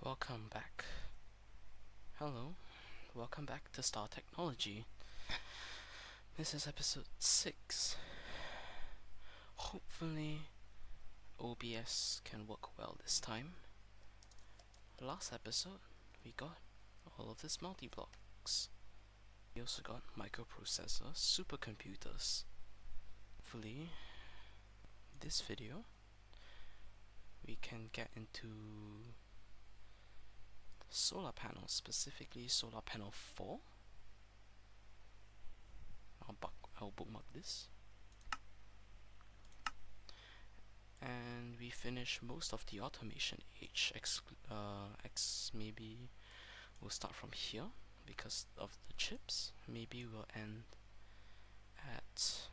Welcome back. Hello, welcome back to Star Technology. This is episode 6. Hopefully, OBS can work well this time. Last episode, we got all of these multi-blocks. We also got microprocessors, supercomputers. Hopefully, this video, we can get into solar panels, specifically solar panel 4. I'll bookmark this. And we finish most of the automation age. Maybe we'll start from here because of the chips. Maybe we'll end at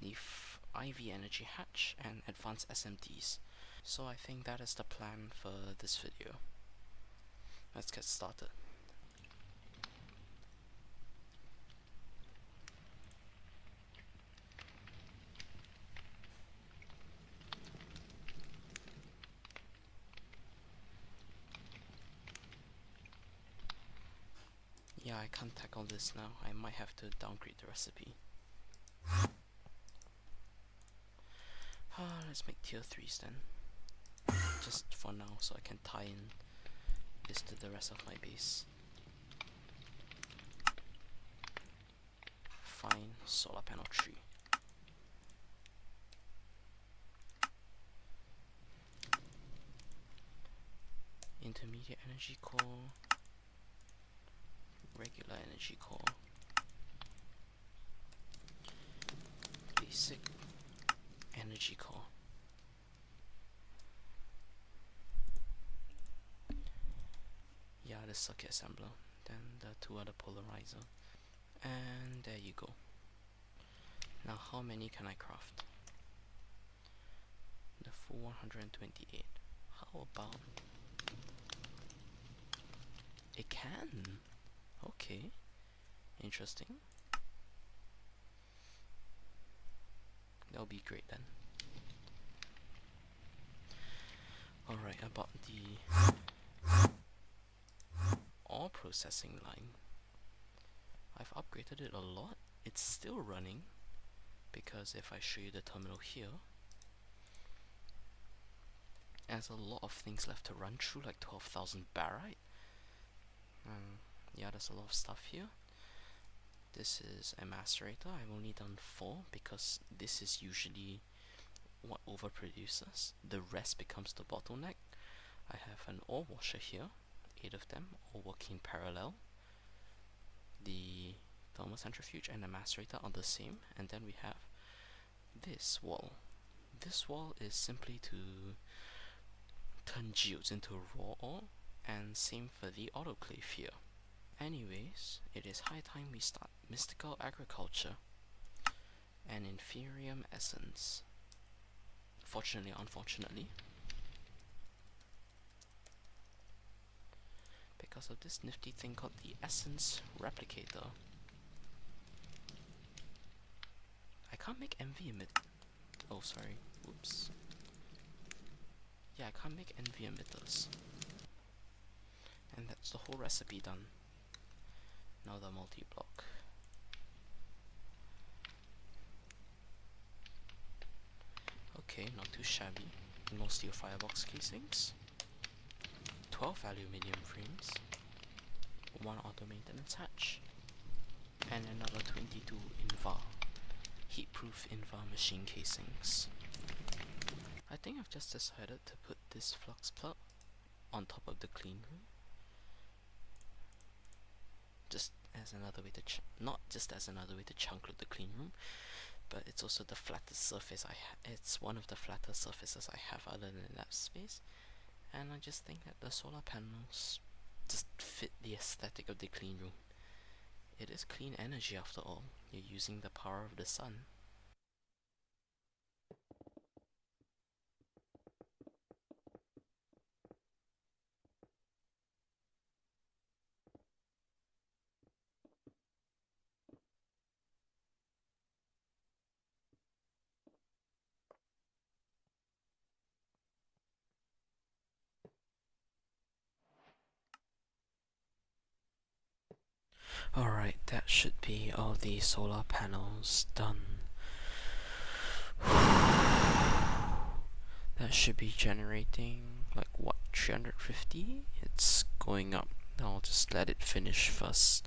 the IV energy hatch and advanced SMDs. So I think that is the plan for this video. Let's get started. Yeah, I can't tackle this now. I might have to downgrade the recipe. Let's make tier 3s then. Just for now, so I can tie in this to the rest of my base. Fine, solar panel tree. Intermediate energy core. Regular energy core. Basic energy core. Yeah, the circuit assembler. Then the 2 other polarizer. And there you go. Now how many can I craft? The full 128. How about... It can! Okay. Interesting. That'll be great then. Alright, about the ore processing line. I've upgraded it a lot. It's still running because if I show you the terminal here, there's a lot of things left to run through, like 12,000 barite. Yeah, there's a lot of stuff here. This is a macerator. I've only done 4 because this is usually what overproduces. The rest becomes the bottleneck. I have an ore washer here, 8 of them, all working in parallel. The thermocentrifuge and the macerator are the same, and then we have this wall. This wall is simply to turn geodes into raw ore, and same for the autoclave here. Anyways, it is high time we start mystical agriculture and inferium essence. Fortunately, unfortunately, because of this nifty thing called the essence replicator. I can't make envy emit. Oh, sorry. Oops. Yeah, I can't make envy emitters. And that's the whole recipe done. Now the multi-block. Okay, not too shabby. No steel firebox casings. 12 aluminium frames. 1 auto maintenance hatch. And another 22 Invar. Heat-proof Invar machine casings. I think I've just decided to put this flux plug on top of the clean room. Just as another way to not just as another way to chunk load the clean room, but it's also the flattest surface it's one of the flatter surfaces I have other than lab space, and I just think that the solar panels just fit the aesthetic of the clean room. It is clean energy after all. You're using the power of the sun. Alright, that should be all the solar panels done. That should be generating like what, 350? It's going up. I'll just let it finish first.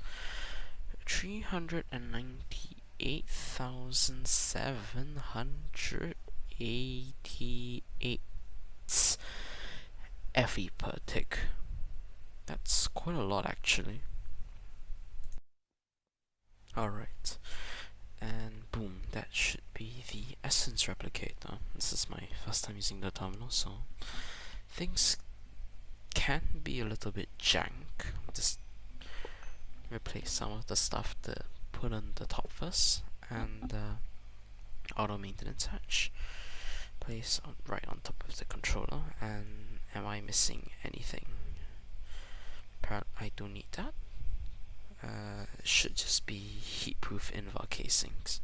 398,788 FE per tick. That's quite a lot actually. Alright, and boom, that should be the essence replicator. This is my first time using the terminal, so things can be a little bit jank. Just replace some of the stuff to put on the top first, and auto maintenance hatch. Place right on top of the controller, and am I missing anything? I don't need that. It should just be heat-proof invar casings.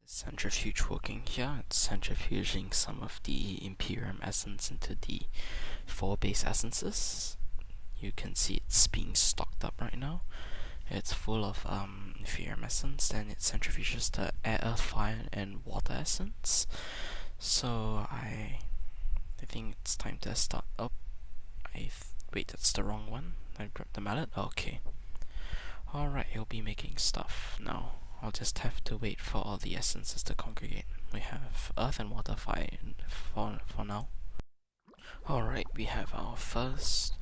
Centrifuge working here. It's centrifuging some of the Imperium essence into the 4 base essences. You can see it's being stocked up right now. It's full of Imperium essence, and it centrifuges the air, earth, fire, and water essence. So I think it's time to start up. Wait, that's the wrong one. I grabbed the mallet. Okay. Alright, he'll be making stuff now. I'll just have to wait for all the essences to congregate. We have earth and water, fire for now. Alright, we have our first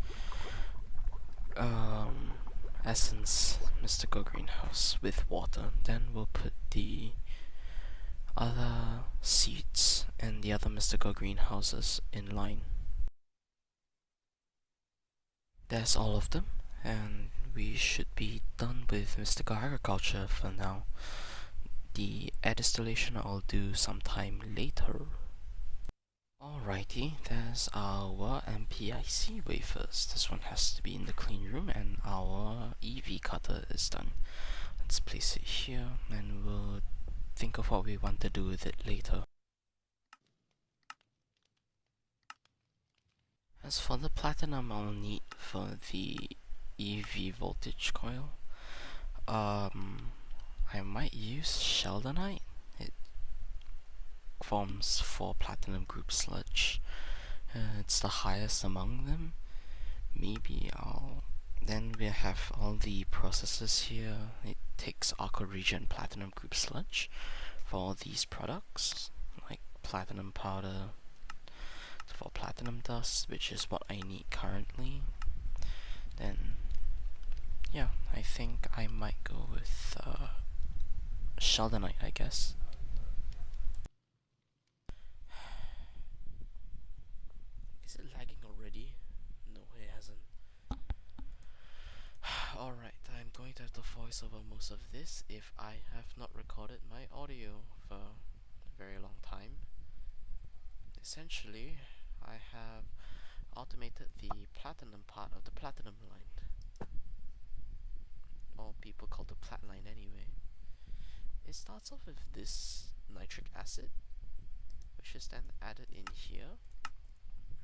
essence mystical greenhouse with water. Then we'll put the other seeds and the other mystical greenhouses in line. There's all of them, and we should be done with mystical agriculture for now. The air distillation I'll do sometime later. Alrighty, there's our MPIC wafers. This one has to be in the clean room, and our EV cutter is done. Let's place it here, and we'll think of what we want to do with it later. As for the platinum I'll need for the EV voltage coil, I might use sheldonite. It forms 4 platinum group sludge. It's the highest among them. Maybe then we have all the processes here. It takes aqua region platinum group sludge for all these products, like platinum powder, for platinum dust, which is what I need currently. Then yeah, I think I might go with sheldonite, I guess. Is it lagging already? No, it hasn't. Alright, I'm going to have to voice over most of this if I have not recorded my audio for a very long time. Essentially, I have automated the platinum part of the platinum line. Or people call it plat line anyway. It starts off with this nitric acid, which is then added in here,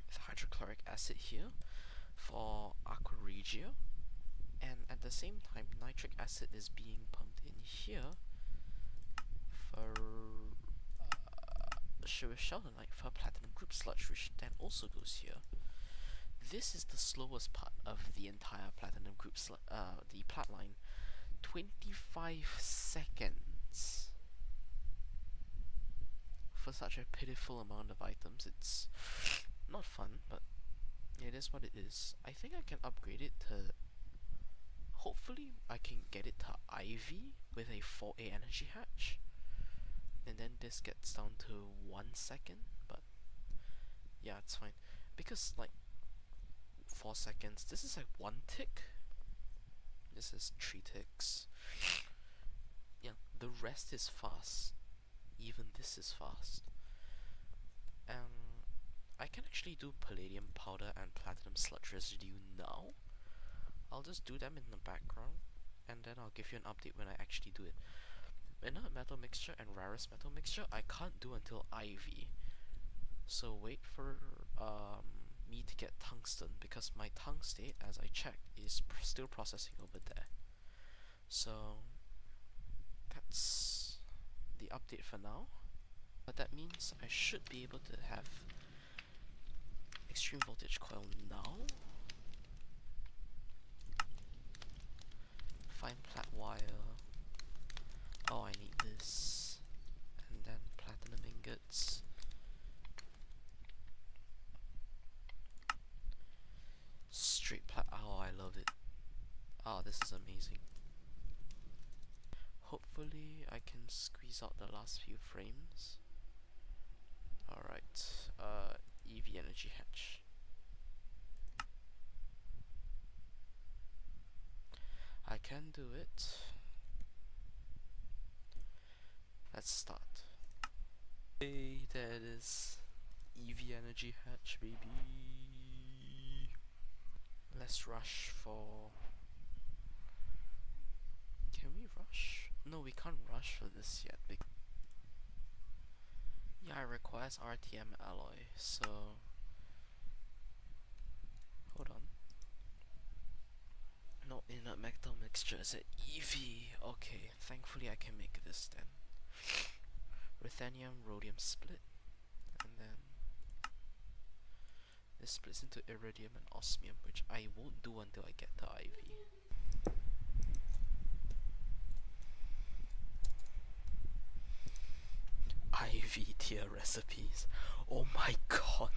with hydrochloric acid here, for aqua regia, and at the same time nitric acid is being pumped in here for sheldonite for platinum group sludge, which then also goes here. This is the slowest part of the entire platinum group the plat line. 25 seconds for such a pitiful amount of items. It's not fun, but it is what it is. I think I can upgrade it to, hopefully I can get it to IV with a 4A energy hatch, and then this gets down to 1 second. But yeah, it's fine, because like 4 seconds, this is like 1 tick, this is 3 ticks. Yeah, the rest is fast. Even this is fast. I can actually do palladium powder and platinum sludge residue now. I'll just do them in the background, and then I'll give you an update when I actually do it. Inert metal mixture and rarest metal mixture I can't do until IV, so wait for me to get tungsten because my tungstate, as I checked, is still processing over there. So that's the update for now. But that means I should be able to have extreme voltage coil now. Fine plat wire. Oh, I need this. And then platinum ingots. Straight plat. Oh, I love it. Oh, this is amazing. Hopefully I can squeeze out the last few frames. Alright, EV energy hatch. I can do it. Let's start. Hey, there it is. EV energy hatch, baby. Let's rush for... Can we rush? No, we can't rush for this yet. Yeah, it requires RTM alloy, so... Hold on. No inert metal mixture, is it EV? Okay, thankfully I can make this then. Ruthenium, rhodium split, and then this splits into iridium and osmium, which I won't do until I get to IV. IV tier recipes. Oh my god.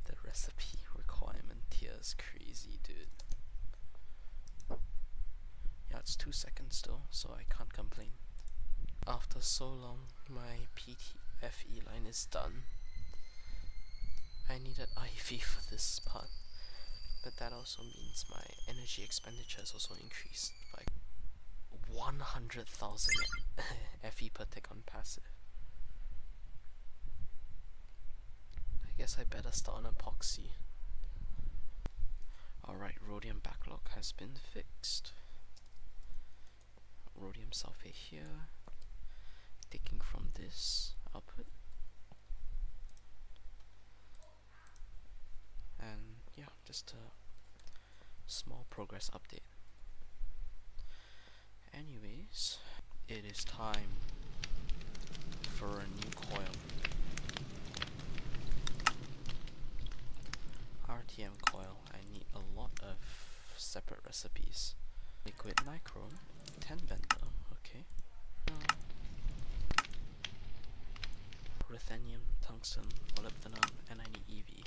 The recipe requirement tier is crazy, dude. Yeah, it's 2 seconds though, so I can't complain. After so long, my PTFE line is done. I needed IV for this part, but that also means my energy expenditure has also increased by 100,000 FE per tick on passive. I guess I better start on epoxy. Alright, rhodium backlog has been fixed. Rhodium sulfate here. Taking from this output. And yeah, just a small progress update. Anyways, it is time for a new coil. RTM coil. I need a lot of separate recipes. Liquid nichrome, 10 bender, okay. Ruthenium, tungsten, molybdenum, and I need EV.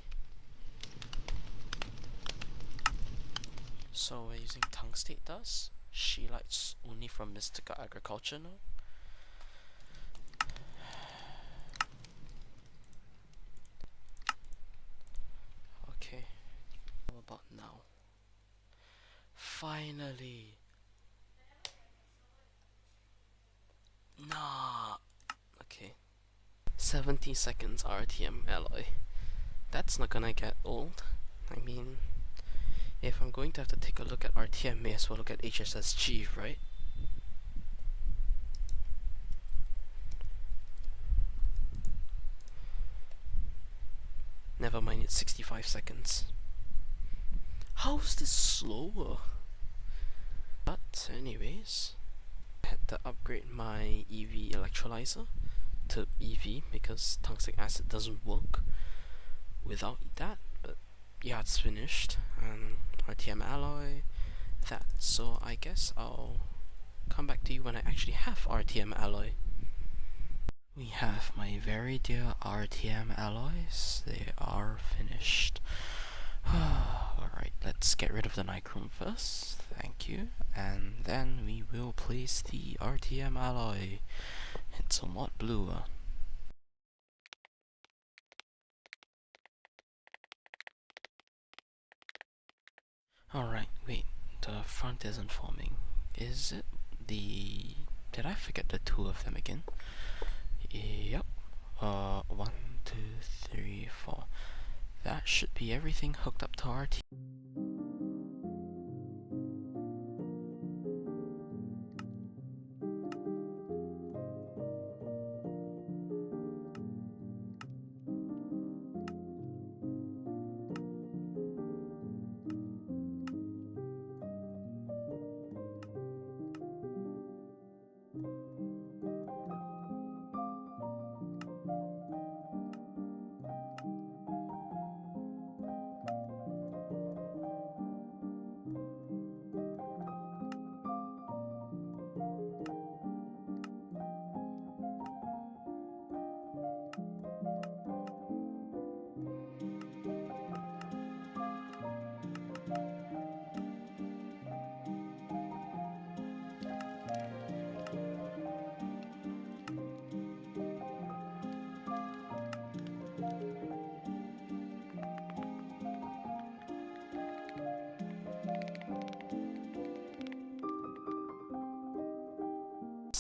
So we're using tungstate dust. Scheelites only from Mystica Agriculture now. Okay, how about now? Finally! Nah! Okay. 70 seconds RTM alloy. That's not gonna get old. I mean, if I'm going to have to take a look at RTM, may as well look at HSSG, right? Never mind, it's 65 seconds. How's this slower? But anyways, I had to upgrade my EV electrolyzer to EV because tungstic acid doesn't work without that. But yeah, it's finished, and RTM alloy, that. So I guess I'll come back to you when I actually have RTM alloy. We have my very dear RTM alloys. They are finished. Alright, let's get rid of the nichrome first. Thank you. And then we will place the RTM alloy. It's somewhat bluer. Alright, wait. The front isn't forming. Is it the... Did I forget the two of them again? Yep. 1, 2, 3, 4. That should be everything hooked up to RT.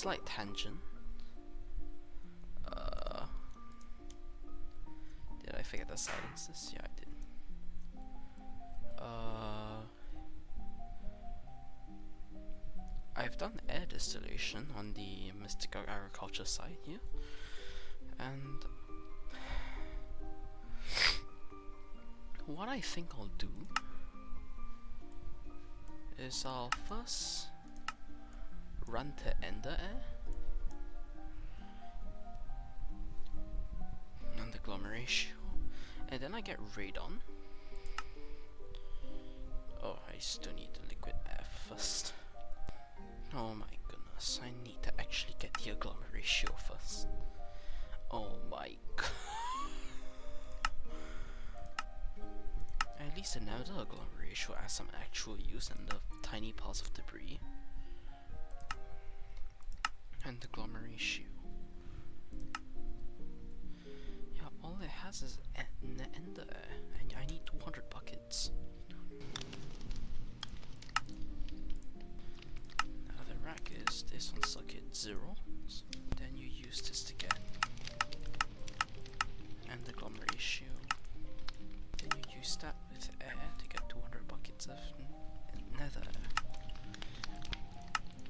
slight tangent. Did I forget to silence this? Yeah, I did. I've done air distillation on the mystical agriculture side here, and what I think I'll do is I'll first run to Ender Air and the agglomeration, and then I get radon. Oh, I still need the liquid air first. Oh my goodness, I need to actually get the agglomeration first. Oh my god. At least another agglomeration has some actual use in the tiny piles of debris. And the agglomeration. Yeah, all it has is an ender air, and I need 200 buckets. Now the rack is this on circuit 0, then you use this to get and the agglomeration. Then you use that with air to get 200 buckets of nether air.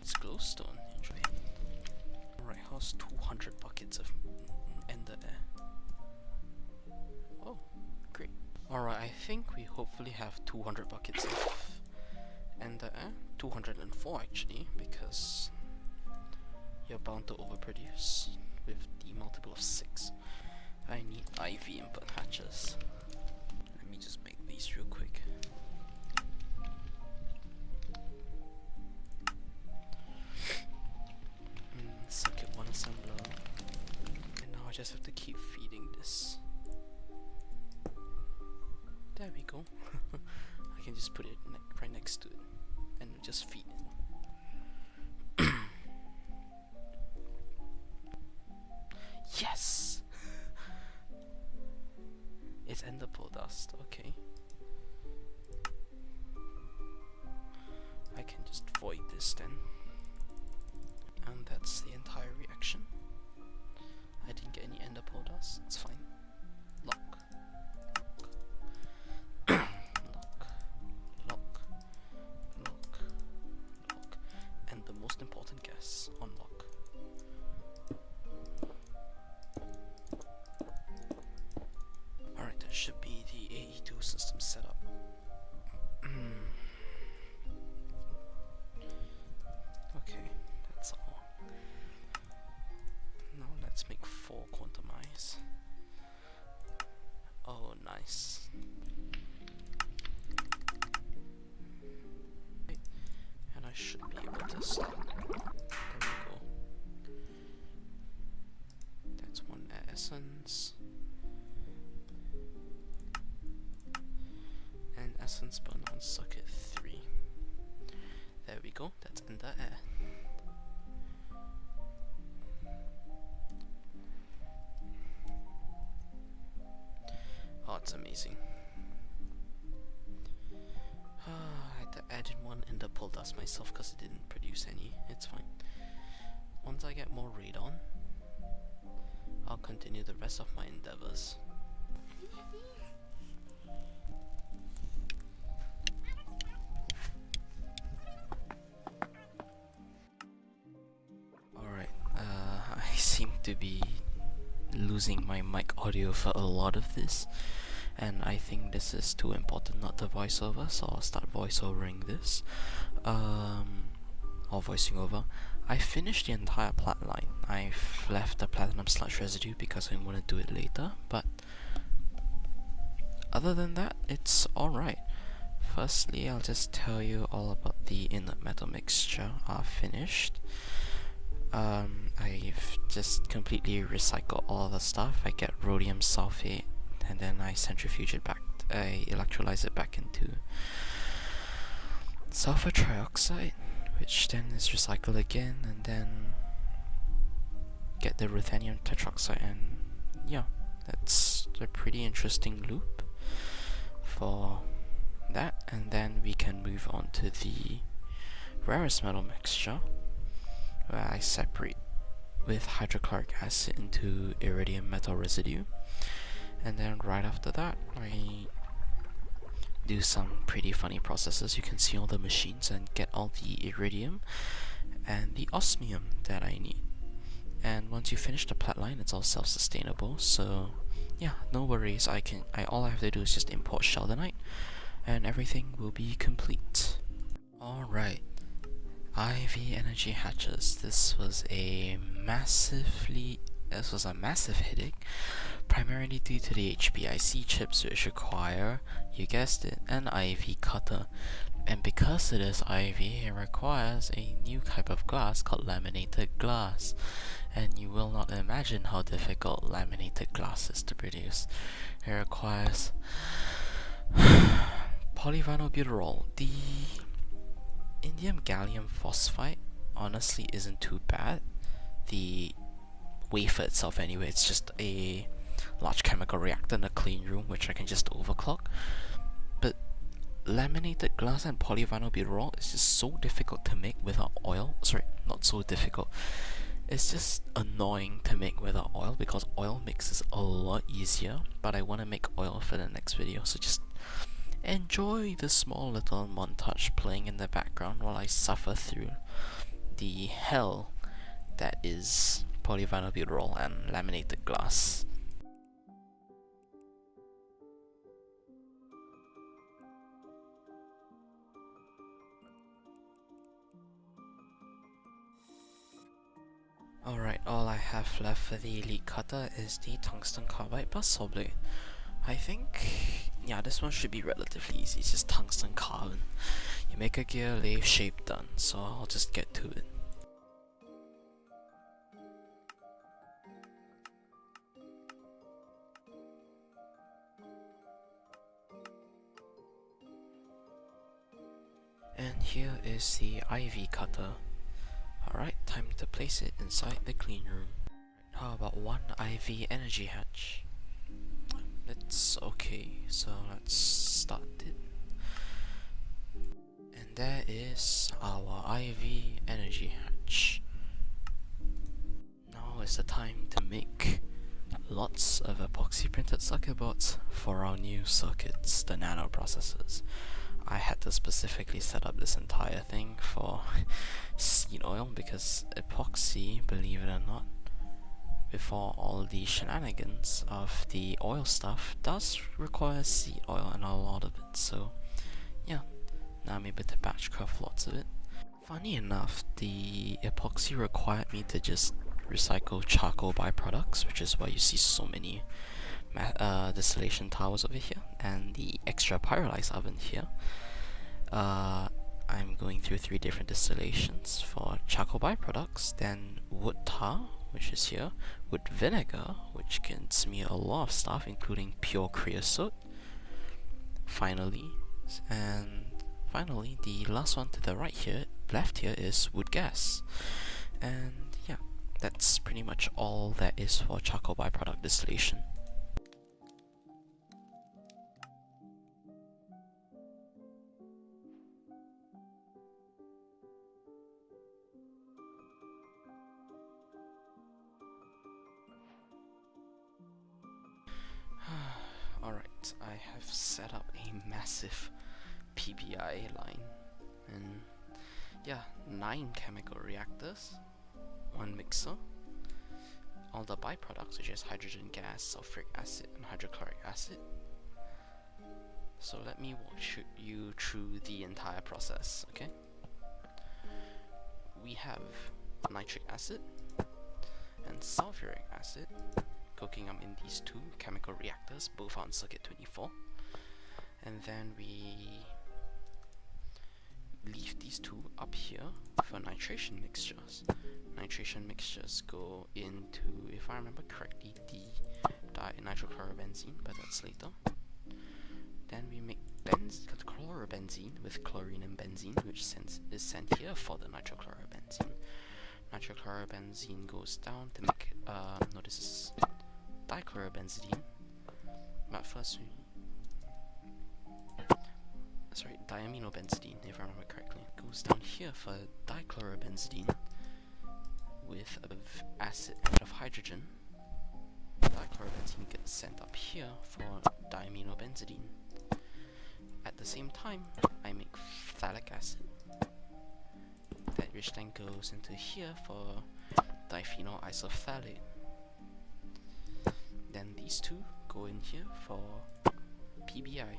It's glowstone, enjoy. Alright, how's 200 buckets of ender air? Oh, great. Alright, I think we hopefully have 200 buckets of ender air. 204 actually, because you're bound to overproduce with the multiple of 6. I need IV input hatches. Let me just make these real quick. Circuit 1 assembler. And now I just have to keep feeding this. There we go. I can just put it right next to it and just feed it. Yes! It's ender pearl dust, okay. I can just void this then. And that's the entire reaction. I didn't get any ender pearl dust, it's fine. Lock. Lock. Lock. Lock. Lock. And the most important guess, unlock. Alright, that should be the AE2 system setup. Okay, that's all. Now let's make 4 quantumize. Oh, nice. And I should be able to start. There we go. That's 1 essence. And essence burn on circuit 3. There we go, that's ender air. Oh, it's amazing. I had to add in 1 ender pearl dust myself because it didn't produce any. It's fine. Once I get more radon, I'll continue the rest of my endeavors. Alright, I seem to be losing my mic audio for a lot of this, and I think this is too important not to voice over, so I'll start voiceovering this. Or voicing over. I finished the entire plat line. I've left the platinum sludge residue because I want to do it later, but other than that, it's alright. Firstly, I'll just tell you all about the inert metal mixture I've finished. I've just completely recycled all the stuff. I get rhodium sulfate and then I centrifuge it back, I electrolyze it back into sulfur trioxide, which then is recycled again, and then get the ruthenium tetroxide, and yeah, that's a pretty interesting loop for that. And then we can move on to the rarest metal mixture, where I separate with hydrochloric acid into iridium metal residue, and then right after that I do some pretty funny processes. You can see all the machines and get all the iridium and the osmium that I need. And once you finish the plat line, it's all self-sustainable, so yeah, no worries. All I have to do is just import sheldonite and everything will be complete. Alright, IV energy hatches. This was a massive headache, primarily due to the HPIC chips, which require, you guessed it, an IV cutter. And because it is IV, it requires a new type of glass called laminated glass. And you will not imagine how difficult laminated glass is to produce. It requires polyvinylbutyrol. The indium gallium phosphide honestly isn't too bad. The wafer itself anyway, it's just a large chemical reactor in a clean room which I can just overclock. But laminated glass and polyvinylbutyrol is just so difficult to make without oil. Sorry, not so difficult. It's just annoying to make without oil because oil makes it a lot easier, but I want to make oil for the next video, so just enjoy the small little montage playing in the background while I suffer through the hell that is polyvinylbutyrol and laminated glass. Alright, all I have left for the elite cutter is the tungsten carbide plus saw blade. I think, yeah, this one should be relatively easy. It's just tungsten carbon. You make a gear, lathe, shape, done. So I'll just get to it. And here is the IV cutter. Alright, time to place it inside the clean room. How about one IV energy hatch? That's okay, so let's start it. And there is our IV energy hatch. Now is the time to make lots of epoxy printed circuit boards for our new circuits, the nano processors. I had to specifically set up this entire thing for seed oil because epoxy, believe it or not, before all the shenanigans of the oil stuff, does require seed oil and a lot of it. So yeah, now I'm able to batch craft lots of it. Funny enough, the epoxy required me to just recycle charcoal byproducts, which is why you see so many distillation towers over here, and the extra pyrolyze oven here. I'm going through 3 different distillations for charcoal byproducts, then wood tar, which is here, wood vinegar, which can smear a lot of stuff, including pure creosote. Finally, the last one to the right here, left here, is wood gas. And yeah, that's pretty much all that is for charcoal byproduct distillation. Alright, I have set up a massive PBI line, and yeah, 9 chemical reactors, 1 mixer, all the byproducts, which is hydrogen gas, sulfuric acid, and hydrochloric acid. So let me walk you through the entire process, okay? We have nitric acid and sulfuric acid cooking them in these 2 chemical reactors, both on circuit 24. And then we leave these 2 up here for nitration mixtures. Nitration mixtures go into, if I remember correctly, the nitrochlorobenzene, but that's later. Then we make chlorobenzene with chlorine and benzene, which is sent here for the nitrochlorobenzene. Nitrochlorobenzene goes down to make, no, this is dichlorobenzene, but first diaminobenzene, if I remember correctly, goes down here for dichlorobenzene, with a bit of acid and a bit of hydrogen. Dichlorobenzene gets sent up here for diaminobenzidine. At the same time, I make phthalic acid, that which then goes into here for diphenyl isophthalate. Then these two go in here for PBI.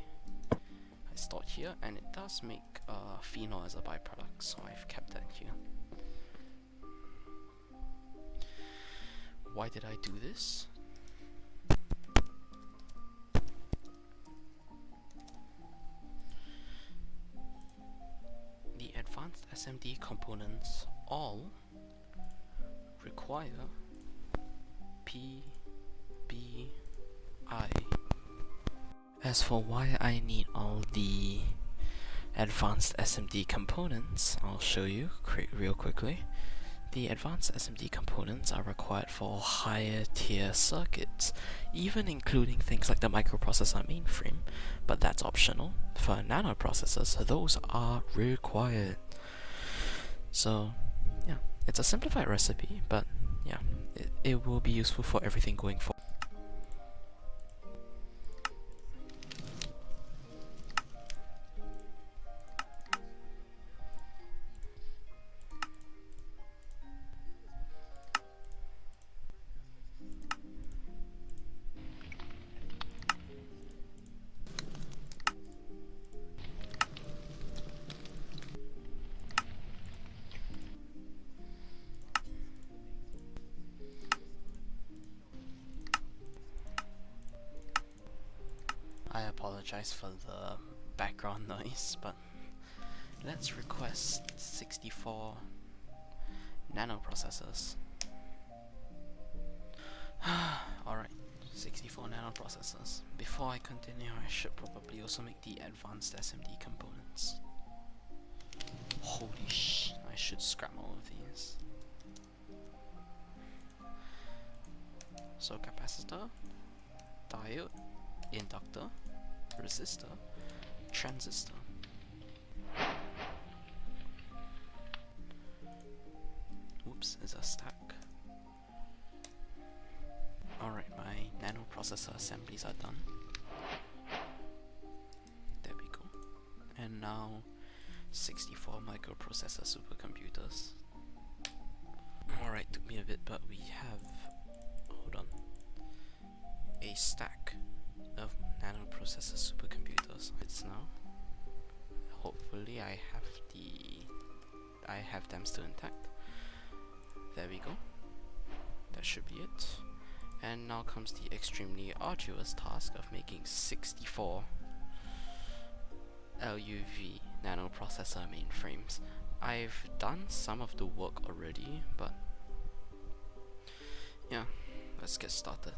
I stored here, and it does make phenol as a byproduct, so I've kept that here. Why did I do this? The advanced SMD components all require PBI. As for why I need all the advanced SMD components, I'll show you real quickly. The advanced SMD components are required for higher tier circuits, even including things like the microprocessor mainframe, but that's optional. For nanoprocessors, those are required. So, yeah, it's a simplified recipe, but yeah, it will be useful for everything going forward. I apologize for the background noise, but let's request 64 nanoprocessors. Alright, 64 nanoprocessors. Before I continue, I should probably also make the advanced SMD components. Holy sh! I should scrap all of these. So capacitor, diode, inductor, resistor, transistor. Oops, is a stack. Alright, my nanoprocessor assemblies are done. There we go. And now 64 microprocessor supercomputers. Alright, took me a bit, but we have, hold on, a stack of nanoprocessor supercomputers. It's now. Hopefully I have them still intact. There we go. That should be it. And now comes the extremely arduous task of making 64 LUV nanoprocessor mainframes. I've done some of the work already, but yeah, let's get started.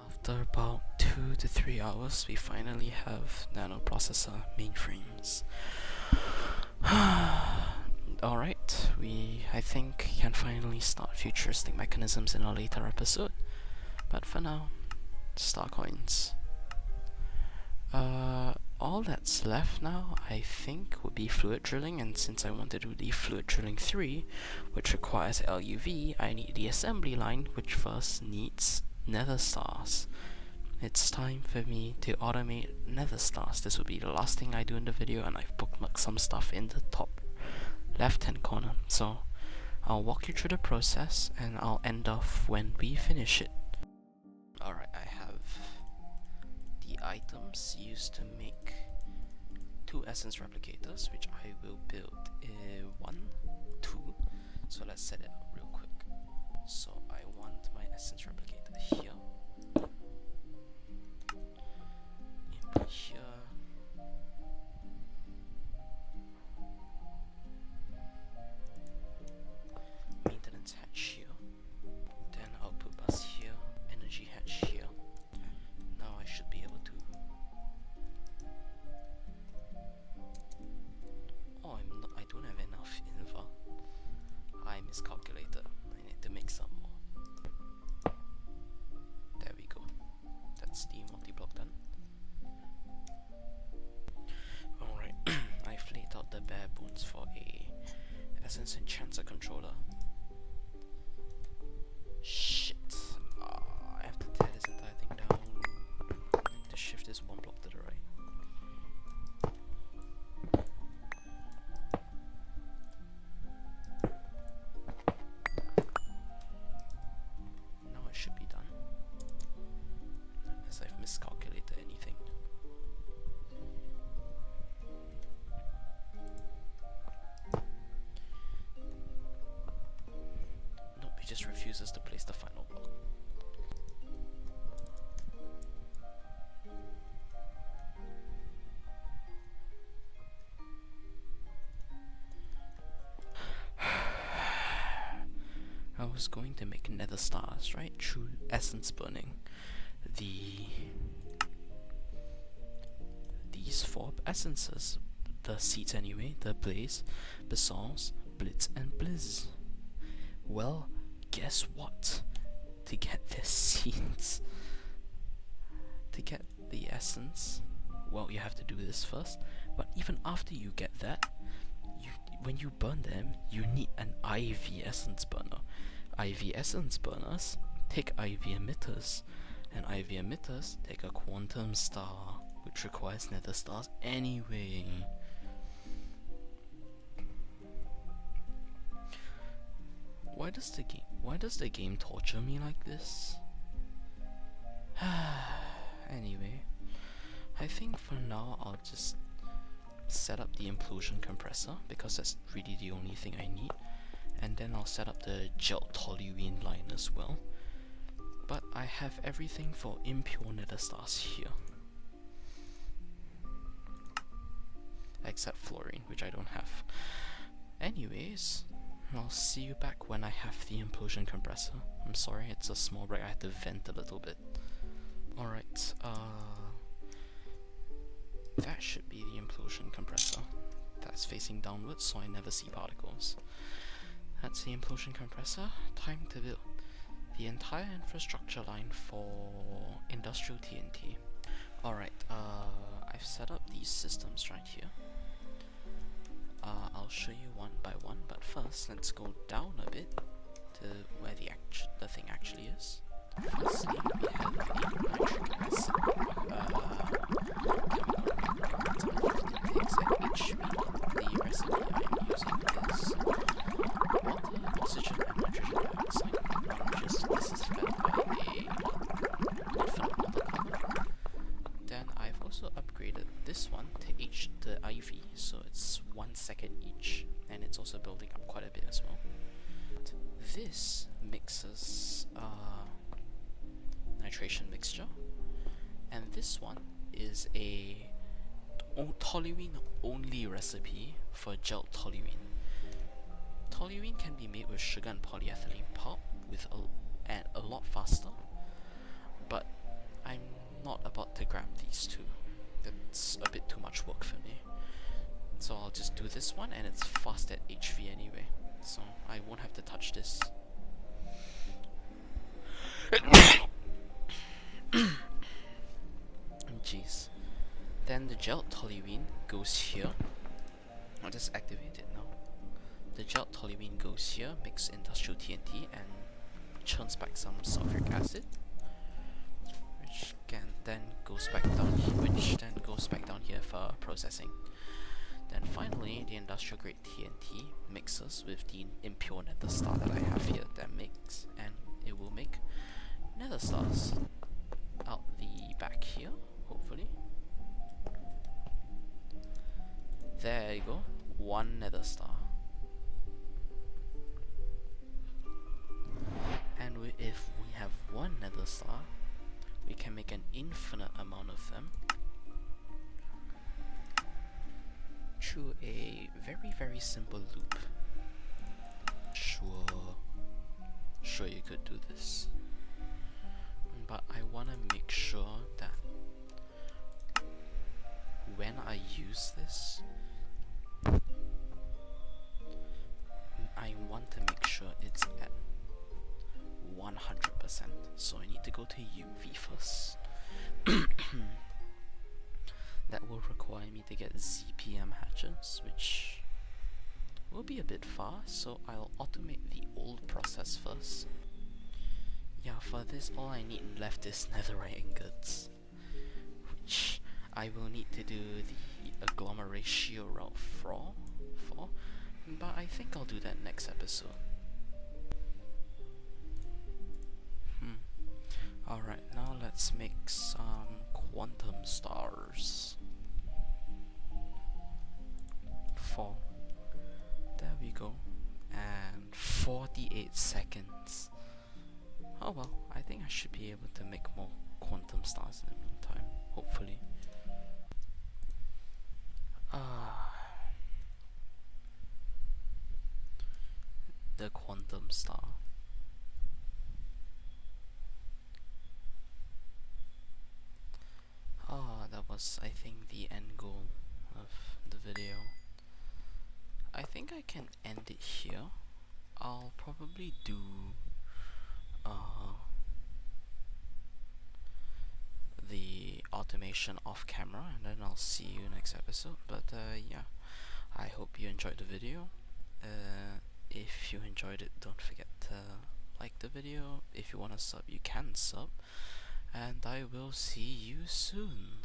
After about 2 to 3 hours, we finally have nanoprocessor mainframes. Alright, I think can finally start futuristic mechanisms in a later episode. But for now, star coins. All that's left now, I think, would be fluid drilling, and since I want to do the fluid drilling 3, which requires LUV, I need the assembly line, which first needs nether stars. It's time for me to automate nether stars. This will be the last thing I do in the video, and I've bookmarked some stuff in the top left hand corner, so I'll walk you through the process and I'll end off when we finish it. Alright, I have the items used to make 2 essence replicators, which I will build 1, 2, so let's set it up real quick. So I want my essence replicator here, input here, maintenance hatch here, then output bus here, energy hatch here. Now I should be able to. Oh, I don't have enough info. I miscalculated. I need to make some more. shift this one block to the right. Now it should be done. Unless I've miscalculated anything. Nope, he just refuses to place the final block. I was going to make nether stars, right? Through essence burning. These 4 essences. The seeds anyway, the blaze, basals, blitz, and blizz. Well, guess what? To get the seeds, to get the essence, well, you have to do this first. But even after you get that, when you burn them, you need an IV essence burner. IV essence burners take IV emitters, and IV emitters take a quantum star, which requires nether stars anyway. Why does the game torture me like this? Anyway, I think for now I'll just set up the implosion compressor, because that's really the only thing I need, and then I'll set up the gel toluene line as well. But I have everything for impure nether stars here, except fluorine, which I don't have. Anyways, I'll see you back when I have the implosion compressor. I'm sorry, it's a small break, I had to vent a little bit. Alright, that should be the implosion compressor. That's facing downwards, so I never see particles. That's the implosion compressor. Time to build the entire infrastructure line for industrial TNT. Alright, I've set up these systems right here. I'll show you one by one, but first let's go down a bit to where the thing actually is. Firstly, we have a nitric acid The recipe I'm using is water, oxygen, and nitrogen dioxide. This is fed by a infinite water column. Then I've also upgraded this one to the IV, so it's 1 second each, and it's also building up quite a bit as well. This mixes nitration mixture, and this one is a toluene only recipe for gel toluene. Toluene can be made with sugar and polyethylene pulp with a lot faster, but I'm not about to grab these two. That's a bit too much work for me. So I'll just do this one, and it's fast at HV anyway, so I won't have to touch this. Jeez. Then the gel toluene goes here. I'll just activate it now. The gel toluene goes here, mix industrial TNT, and churns back some sulfuric acid, which then goes back down here for processing. Then finally, the industrial grade TNT mixes with the impure nether star that I have here. That mix, and it will make nether stars out the back here, hopefully. There you go, 1 nether star. And if we have 1 nether star, we can make an infinite amount of them through a very simple loop. Sure you could do this, but I want to make sure that when I use this, I want to make sure it's at 100%, so I need to go to UV first. That will require me to get ZPM hatches, which will be a bit fast, so I'll automate the old process first. Yeah, for this all I need left is netherite ingots, I will need to do the agglomeratio route 4, but I think I'll do that next episode. Alright, now let's make some quantum stars. 4. There we go. And 48 seconds. Oh well, I think I should be able to make more quantum stars in the meantime, hopefully. The quantum star. That was, I think, the end goal of the video. I think I can end it here. I'll probably do the automation off camera, and then I'll see you next episode. But yeah, I hope you enjoyed the video. If you enjoyed it, don't forget to like the video. If you want to sub, you can sub, and I will see you soon.